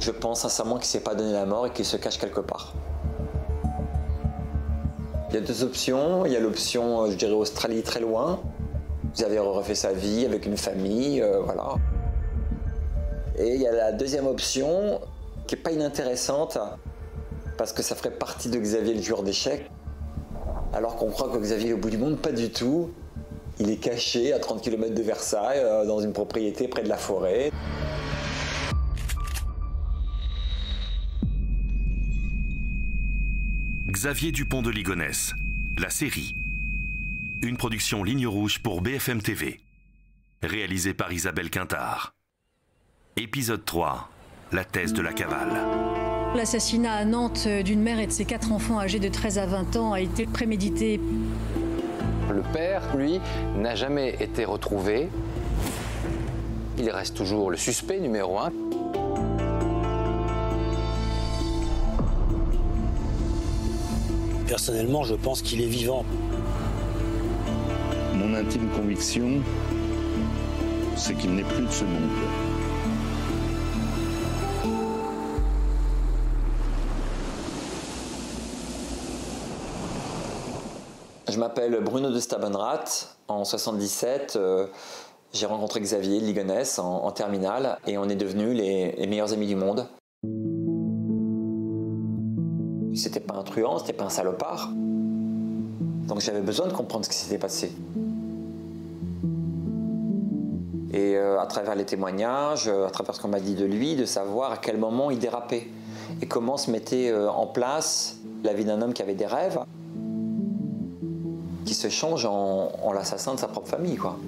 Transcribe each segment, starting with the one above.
Je pense sincèrement qu'il ne s'est pas donné la mort et qu'il se cache quelque part. Il y a deux options. Il y a l'option, je dirais, Australie très loin. Xavier aurait refait sa vie avec une famille, voilà. Et il y a la deuxième option, qui n'est pas inintéressante, parce que ça ferait partie de Xavier, le joueur d'échecs. Alors qu'on croit que Xavier est au bout du monde, pas du tout. Il est caché à 30 km de Versailles, dans une propriété près de la forêt. Xavier Dupont de Ligonnès, la série. Une production Ligne Rouge pour BFM TV. Réalisée par Isabelle Quintard. Épisode 3, la thèse de la cavale. L'assassinat à Nantes d'une mère et de ses 4 enfants âgés de 13 à 20 ans a été prémédité. Le père, lui, n'a jamais été retrouvé. Il reste toujours le suspect numéro 1. Personnellement, je pense qu'il est vivant. Mon intime conviction, c'est qu'il n'est plus de ce monde. Je m'appelle Bruno de Stabenrath. En 77, j'ai rencontré Xavier de Ligonnès en terminale et on est devenus les meilleurs amis du monde. C'était pas un truand, c'était pas un salopard. Donc j'avais besoin de comprendre ce qui s'était passé. Et à travers les témoignages, à travers ce qu'on m'a dit de lui, de savoir à quel moment il dérapait et comment se mettait en place la vie d'un homme qui avait des rêves, qui se change en l'assassin de sa propre famille, quoi.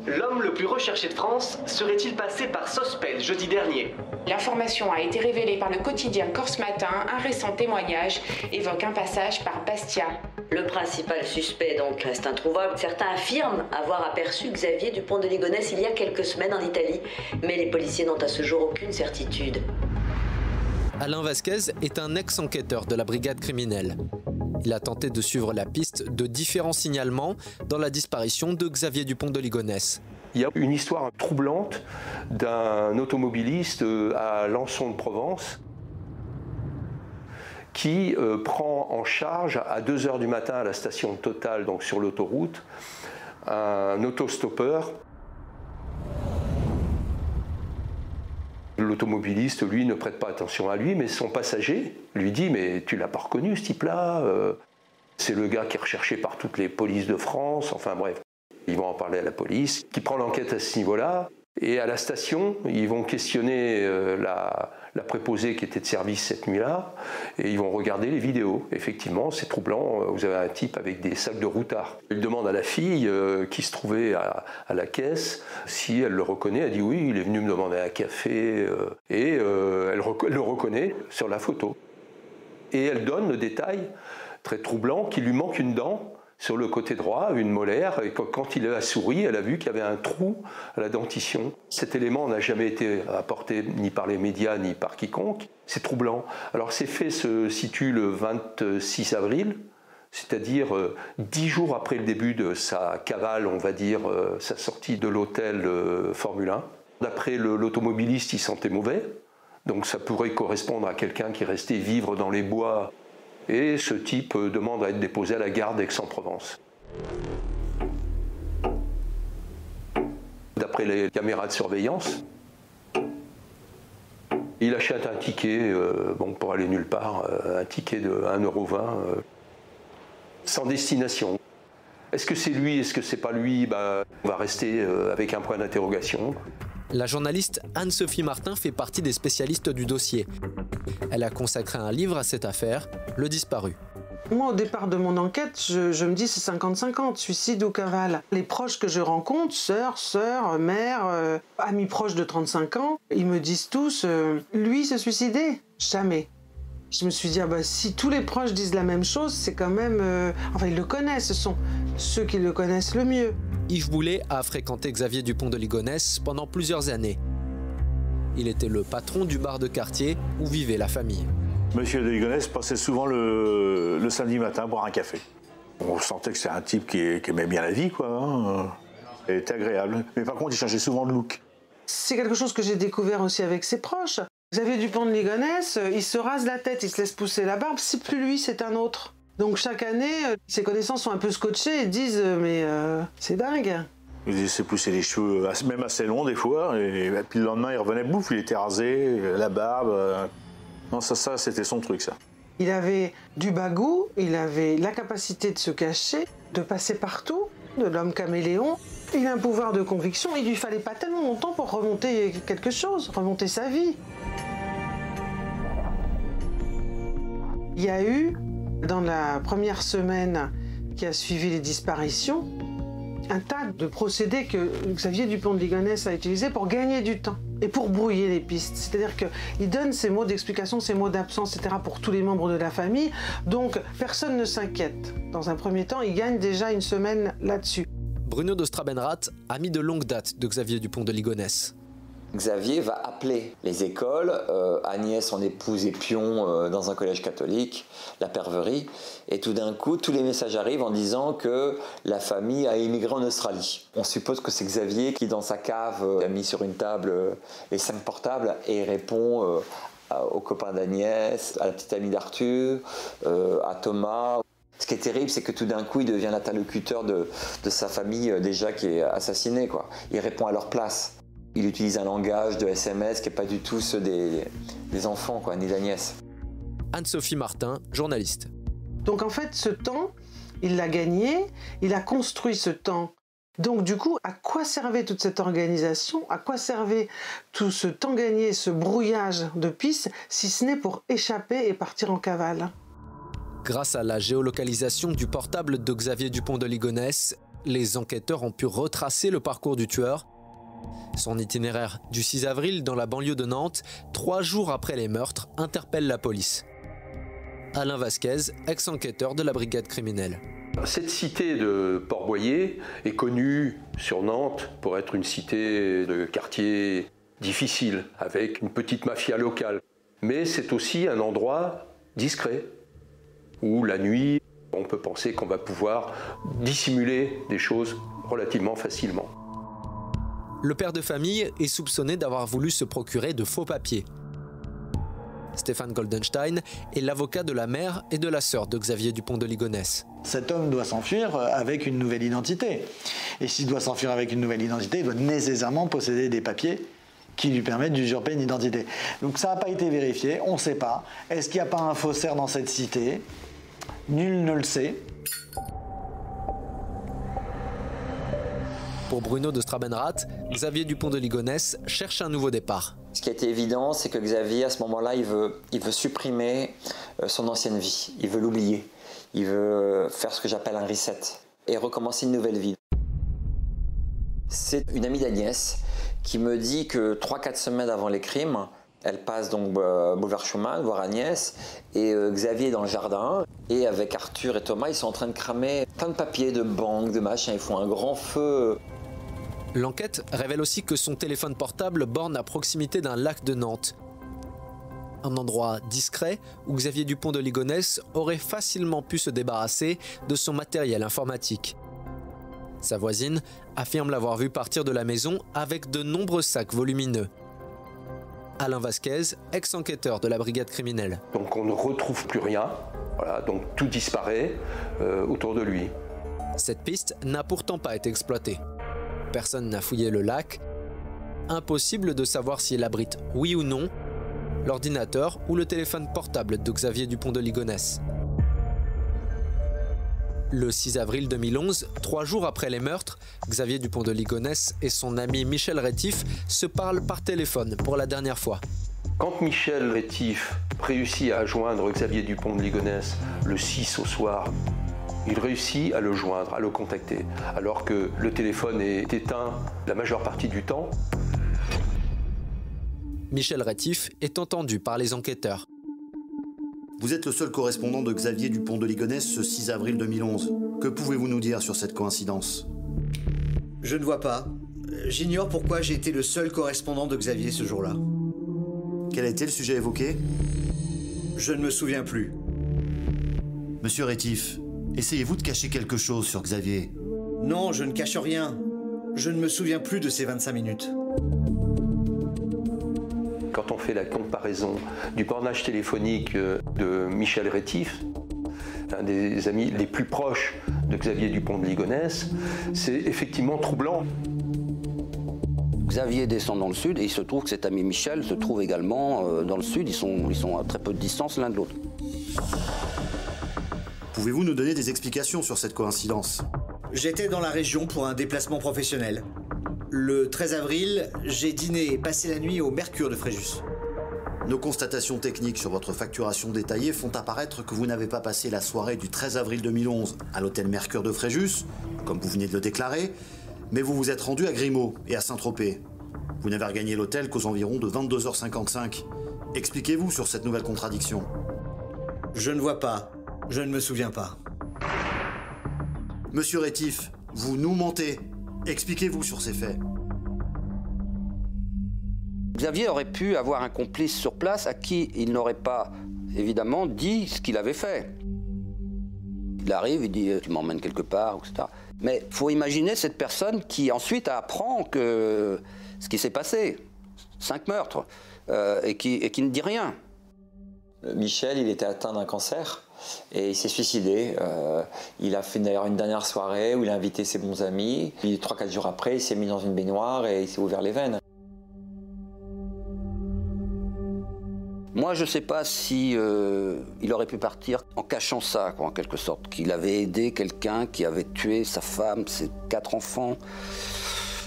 L'homme le plus recherché de France serait-il passé par Sospel jeudi dernier? L'information a été révélée par le quotidien Corse Matin. Un récent témoignage évoque un passage par Bastia. Le principal suspect donc reste introuvable. Certains affirment avoir aperçu Xavier Dupont de Ligonnès il y a quelques semaines en Italie, mais les policiers n'ont à ce jour aucune certitude. Alain Vasquez est un ex-enquêteur de la brigade criminelle. Il a tenté de suivre la piste de différents signalements dans la disparition de Xavier Dupont de Ligonnès. Il y a une histoire troublante d'un automobiliste à Lançon de Provence qui prend en charge à 2 h du matin à la station Total, donc sur l'autoroute, un autostoppeur. L'automobiliste, lui, ne prête pas attention à lui, mais son passager lui dit « Mais tu l'as pas reconnu, ce type-là c'est le gars qui est recherché par toutes les polices de France. » Enfin bref, ils vont en parler à la police, qui prend l'enquête à ce niveau-là. Et à la station, ils vont questionner la préposée qui était de service cette nuit-là, et ils vont regarder les vidéos. Effectivement, c'est troublant, vous avez un type avec des sacs de routard. Il demande à la fille qui se trouvait à la caisse si elle le reconnaît. Elle dit oui, il est venu me demander un café, et elle le reconnaît sur la photo. Et elle donne le détail très troublant qu'il lui manque une dent sur le côté droit, une molaire, et quand il a souri, elle a vu qu'il y avait un trou à la dentition. Cet élément n'a jamais été apporté ni par les médias, ni par quiconque. C'est troublant. Alors ces faits se situent le 26 avril, c'est-à-dire 10 jours après le début de sa cavale, on va dire, sa sortie de l'hôtel Formule 1. D'après l'automobiliste, il sentait mauvais, donc ça pourrait correspondre à quelqu'un qui restait vivre dans les bois. Et ce type demande à être déposé à la gare d'Aix-en-Provence. D'après les caméras de surveillance, il achète un ticket pour aller nulle part, un ticket de 1,20 €, sans destination. Est-ce que c'est lui, est-ce que c'est pas lui? On va rester avec un point d'interrogation. La journaliste Anne-Sophie Martin fait partie des spécialistes du dossier. Elle a consacré un livre à cette affaire, Le Disparu. Moi, au départ de mon enquête, je me dis c'est 50-50, suicide ou cavale. Les proches que je rencontre, sœurs, mères, amis proches de 35 ans, ils me disent tous, lui se suicider, jamais. Je me suis dit, si tous les proches disent la même chose, c'est quand même... Enfin, ils le connaissent, ce sont ceux qui le connaissent le mieux. Yves Boulet a fréquenté Xavier Dupont de Ligonnès pendant plusieurs années. Il était le patron du bar de quartier où vivait la famille. Monsieur de Ligonnès passait souvent le samedi matin boire un café. On sentait que c'est un type qui aimait bien la vie, quoi. Il était agréable. Mais par contre, il changeait souvent de look. C'est quelque chose que j'ai découvert aussi avec ses proches. Xavier Dupont de Ligonnès, il se rase la tête, il se laisse pousser la barbe, c'est plus lui, c'est un autre. Donc chaque année, ses connaissances sont un peu scotchées et disent mais c'est dingue. Il laissait pousser les cheveux, même assez longs des fois, et puis le lendemain il revenait bouffe, il était rasé, la barbe. Non, ça c'était son truc, ça. Il avait du bagou, il avait la capacité de se cacher, de passer partout, de l'homme caméléon. Il a un pouvoir de conviction, il lui fallait pas tellement longtemps pour remonter quelque chose, remonter sa vie. Il y a eu, dans la première semaine qui a suivi les disparitions, un tas de procédés que Xavier Dupont de Ligonnès a utilisés pour gagner du temps et pour brouiller les pistes. C'est-à-dire qu'il donne ses mots d'explication, ses mots d'absence, etc. pour tous les membres de la famille. Donc personne ne s'inquiète. Dans un premier temps, il gagne déjà une semaine là-dessus. Bruno de Strabenrath, ami de longue date de Xavier Dupont de Ligonnès. Xavier va appeler les écoles, Agnès, son épouse, est pion dans un collège catholique, la Perverie, et tout d'un coup, tous les messages arrivent en disant que la famille a émigré en Australie. On suppose que c'est Xavier qui, dans sa cave, a mis sur une table les 5 portables et répond aux copains d'Agnès, à la petite amie d'Arthur, à Thomas. Ce qui est terrible, c'est que tout d'un coup, il devient l'interlocuteur de sa famille déjà qui est assassinée, quoi. Il répond à leur place. Il utilise un langage de SMS qui n'est pas du tout ceux des enfants, quoi, ni d'Agnès. Anne-Sophie Martin, journaliste. Donc en fait, ce temps, il l'a gagné, il a construit ce temps. Donc du coup, à quoi servait toute cette organisation? À quoi servait tout ce temps gagné, ce brouillage de pistes, si ce n'est pour échapper et partir en cavale? Grâce à la géolocalisation du portable de Xavier Dupont de Ligonnès, les enquêteurs ont pu retracer le parcours du tueur. Son itinéraire du 6 avril dans la banlieue de Nantes, 3 jours après les meurtres, interpelle la police. Alain Vasquez, ex-enquêteur de la brigade criminelle. Cette cité de Port-Boyer est connue sur Nantes pour être une cité de quartier difficile, avec une petite mafia locale. Mais c'est aussi un endroit discret, où la nuit, on peut penser qu'on va pouvoir dissimuler des choses relativement facilement. Le père de famille est soupçonné d'avoir voulu se procurer de faux papiers. Stéphane Goldenstein est l'avocat de la mère et de la sœur de Xavier Dupont de Ligonnès. Cet homme doit s'enfuir avec une nouvelle identité. Et s'il doit s'enfuir avec une nouvelle identité, il doit nécessairement posséder des papiers qui lui permettent d'usurper une identité. Donc ça n'a pas été vérifié, on ne sait pas. Est-ce qu'il n'y a pas un faussaire dans cette cité? Nul ne le sait. Pour Bruno de Strabenrath, Xavier Dupont de Ligonnès cherche un nouveau départ. Ce qui a été évident, c'est que Xavier, à ce moment-là, il veut supprimer son ancienne vie. Il veut l'oublier. Il veut faire ce que j'appelle un reset et recommencer une nouvelle vie. C'est une amie d'Agnès qui me dit que 3-4 semaines avant les crimes, elle passe donc boulevard Schumann, voir Agnès, et Xavier est dans le jardin. Et avec Arthur et Thomas, ils sont en train de cramer plein de papiers, de banques, de machins. Ils font un grand feu. L'enquête révèle aussi que son téléphone portable borne à proximité d'un lac de Nantes. Un endroit discret où Xavier Dupont de Ligonnès aurait facilement pu se débarrasser de son matériel informatique. Sa voisine affirme l'avoir vu partir de la maison avec de nombreux sacs volumineux. Alain Vasquez, ex-enquêteur de la brigade criminelle. Donc on ne retrouve plus rien, voilà, donc tout disparaît autour de lui. Cette piste n'a pourtant pas été exploitée. Personne n'a fouillé le lac. Impossible de savoir s'il abrite, oui ou non, l'ordinateur ou le téléphone portable de Xavier Dupont de Ligonnès. Le 6 avril 2011, 3 jours après les meurtres, Xavier Dupont de Ligonnès et son ami Michel Rétif se parlent par téléphone pour la dernière fois. Quand Michel Rétif réussit à joindre Xavier Dupont de Ligonnès le 6 au soir, il réussit à le joindre, à le contacter, alors que le téléphone est éteint la majeure partie du temps. Michel Rétif est entendu par les enquêteurs. Vous êtes le seul correspondant de Xavier Dupont de Ligonnès ce 6 avril 2011. Que pouvez-vous nous dire sur cette coïncidence? Je ne vois pas. J'ignore pourquoi j'ai été le seul correspondant de Xavier ce jour-là. Quel a été le sujet évoqué? Je ne me souviens plus. Monsieur Rétif, essayez-vous de cacher quelque chose sur Xavier? Non, je ne cache rien. Je ne me souviens plus de ces 25 minutes. quand on fait la comparaison du bornage téléphonique de Michel Rétif, un des amis les plus proches de Xavier Dupont de Ligonnès, c'est effectivement troublant. Xavier descend dans le sud et il se trouve que cet ami Michel se trouve également dans le sud. Ils sont à très peu de distance l'un de l'autre. Pouvez-vous nous donner des explications sur cette coïncidence? J'étais dans la région pour un déplacement professionnel. Le 13 avril, j'ai dîné et passé la nuit au Mercure de Fréjus. Nos constatations techniques sur votre facturation détaillée font apparaître que vous n'avez pas passé la soirée du 13 avril 2011 à l'hôtel Mercure de Fréjus, comme vous venez de le déclarer, mais vous vous êtes rendu à Grimaud et à Saint-Tropez. Vous n'avez regagné l'hôtel qu'aux environs de 22h55. Expliquez-vous sur cette nouvelle contradiction. Je ne vois pas. Je ne me souviens pas. Monsieur Rétif, vous nous mentez. Expliquez-vous sur ces faits. Xavier aurait pu avoir un complice sur place à qui il n'aurait pas, évidemment, dit ce qu'il avait fait. Il arrive, il dit « tu m'emmènes quelque part », etc. Mais il faut imaginer cette personne qui ensuite apprend que ce qui s'est passé, 5 meurtres, et qui ne dit rien. Michel, il était atteint d'un cancer et il s'est suicidé. Il a fait d'ailleurs une dernière soirée où il a invité ses bons amis. Puis 3-4 jours après, il s'est mis dans une baignoire et il s'est ouvert les veines. Moi, je ne sais pas si il aurait pu partir en cachant ça, quoi, en quelque sorte. Qu'il avait aidé quelqu'un qui avait tué sa femme, ses 4 enfants.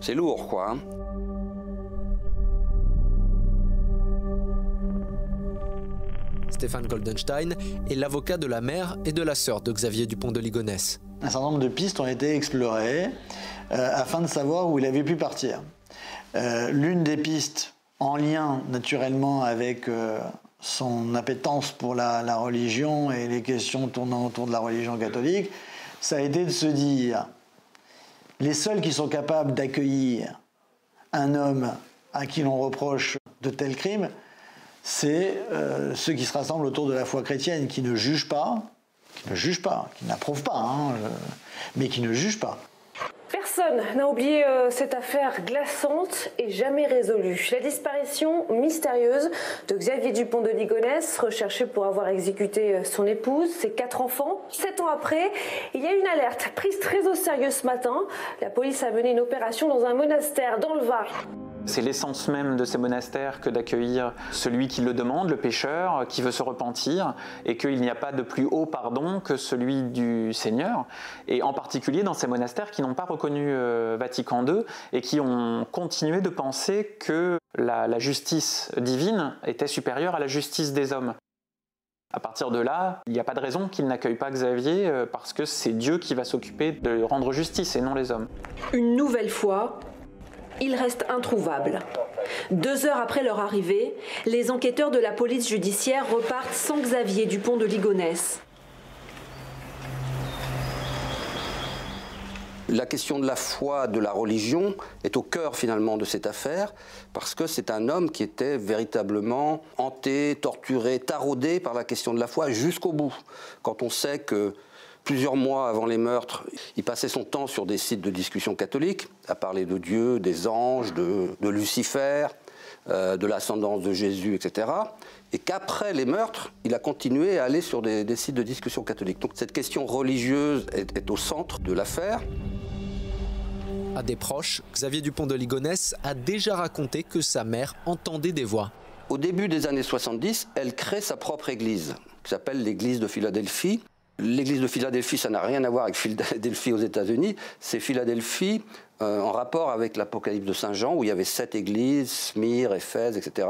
C'est lourd, quoi. Hein. Stéphane Goldenstein est l'avocat de la mère et de la sœur de Xavier Dupont de Ligonnès. Un certain nombre de pistes ont été explorées afin de savoir où il avait pu partir. L'une des pistes, en lien naturellement avec son appétence pour la religion et les questions tournant autour de la religion catholique, ça a été de se dire les seuls qui sont capables d'accueillir un homme à qui l'on reproche de tels crimes, c'est ceux qui se rassemblent autour de la foi chrétienne, qui ne jugent pas, qui n'approuvent pas, mais qui ne jugent pas. Personne n'a oublié cette affaire glaçante et jamais résolue. La disparition mystérieuse de Xavier Dupont de Ligonnès, recherché pour avoir exécuté son épouse, ses 4 enfants. 7 ans après, il y a une alerte prise très au sérieux ce matin. La police a mené une opération dans un monastère dans le Var. C'est l'essence même de ces monastères que d'accueillir celui qui le demande, le pécheur, qui veut se repentir, et qu'il n'y a pas de plus haut pardon que celui du Seigneur, et en particulier dans ces monastères qui n'ont pas reconnu Vatican II et qui ont continué de penser que la justice divine était supérieure à la justice des hommes. À partir de là, il n'y a pas de raison qu'ils n'accueillent pas Xavier parce que c'est Dieu qui va s'occuper de rendre justice et non les hommes. Une nouvelle fois, il reste introuvable. 2 heures après leur arrivée, les enquêteurs de la police judiciaire repartent sans Xavier Dupont de Ligonnès. La question de la foi, de la religion, est au cœur finalement de cette affaire, parce que c'est un homme qui était véritablement hanté, torturé, taraudé par la question de la foi jusqu'au bout. Quand on sait que plusieurs mois avant les meurtres, il passait son temps sur des sites de discussion catholiques, à parler de Dieu, des anges, de Lucifer, de l'ascendance de Jésus, etc. Et qu'après les meurtres, il a continué à aller sur des sites de discussion catholiques. Donc cette question religieuse est au centre de l'affaire. À des proches, Xavier Dupont de Ligonnès a déjà raconté que sa mère entendait des voix. Au début des années 70, elle crée sa propre église, qui s'appelle l'église de Philadelphie. L'église de Philadelphie, ça n'a rien à voir avec Philadelphie aux États-Unis. C'est Philadelphie en rapport avec l'Apocalypse de Saint Jean, où il y avait 7 églises, Smyrne, Éphèse, etc.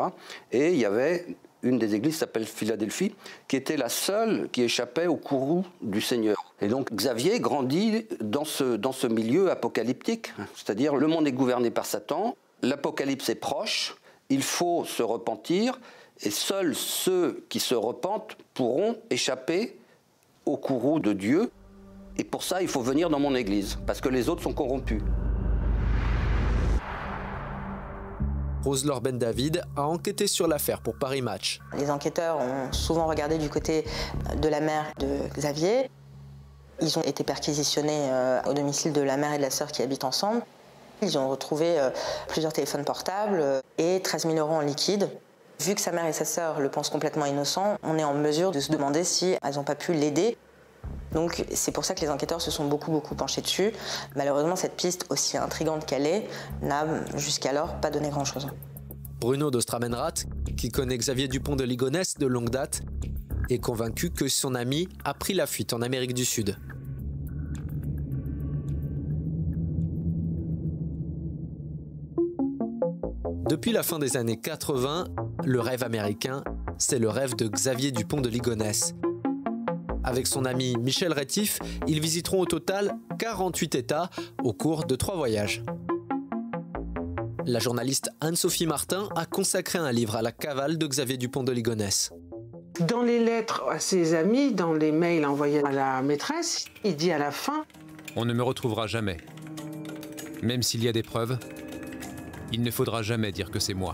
Et il y avait une des églises qui s'appelle Philadelphie, qui était la seule qui échappait au courroux du Seigneur. Et donc Xavier grandit dans ce milieu apocalyptique, c'est-à-dire le monde est gouverné par Satan, l'Apocalypse est proche, il faut se repentir, et seuls ceux qui se repentent pourront échapper au courroux de Dieu, et pour ça il faut venir dans mon église, parce que les autres sont corrompus. Rose-Laure Ben David a enquêté sur l'affaire pour Paris Match. Les enquêteurs ont souvent regardé du côté de la mère de Xavier. Ils ont été perquisitionnés au domicile de la mère et de la sœur qui habitent ensemble. Ils ont retrouvé plusieurs téléphones portables et 13 000 € en liquide. Vu que sa mère et sa sœur le pensent complètement innocent, on est en mesure de se demander si elles n'ont pas pu l'aider. Donc c'est pour ça que les enquêteurs se sont beaucoup penchés dessus. Malheureusement, cette piste, aussi intrigante qu'elle est, n'a jusqu'alors pas donné grand-chose. Bruno d'Ostramenrath, qui connaît Xavier Dupont de Ligonnès de longue date, est convaincu que son ami a pris la fuite en Amérique du Sud. Depuis la fin des années 80, le rêve américain, c'est le rêve de Xavier Dupont de Ligonnès. Avec son ami Michel Rétif, ils visiteront au total 48 États au cours de 3 voyages. La journaliste Anne-Sophie Martin a consacré un livre à la cavale de Xavier Dupont de Ligonnès. Dans les lettres à ses amis, dans les mails envoyés à la maîtresse, il dit à la fin « On ne me retrouvera jamais. Même s'il y a des preuves, il ne faudra jamais dire que c'est moi. »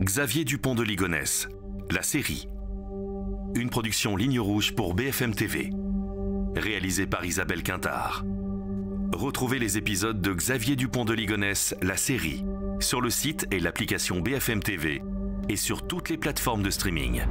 Xavier Dupont de Ligonnès, la série. Une production Ligne Rouge pour BFM TV. Réalisée par Isabelle Quintard. Retrouvez les épisodes de Xavier Dupont de Ligonnès, la série, sur le site et l'application BFM TV et sur toutes les plateformes de streaming.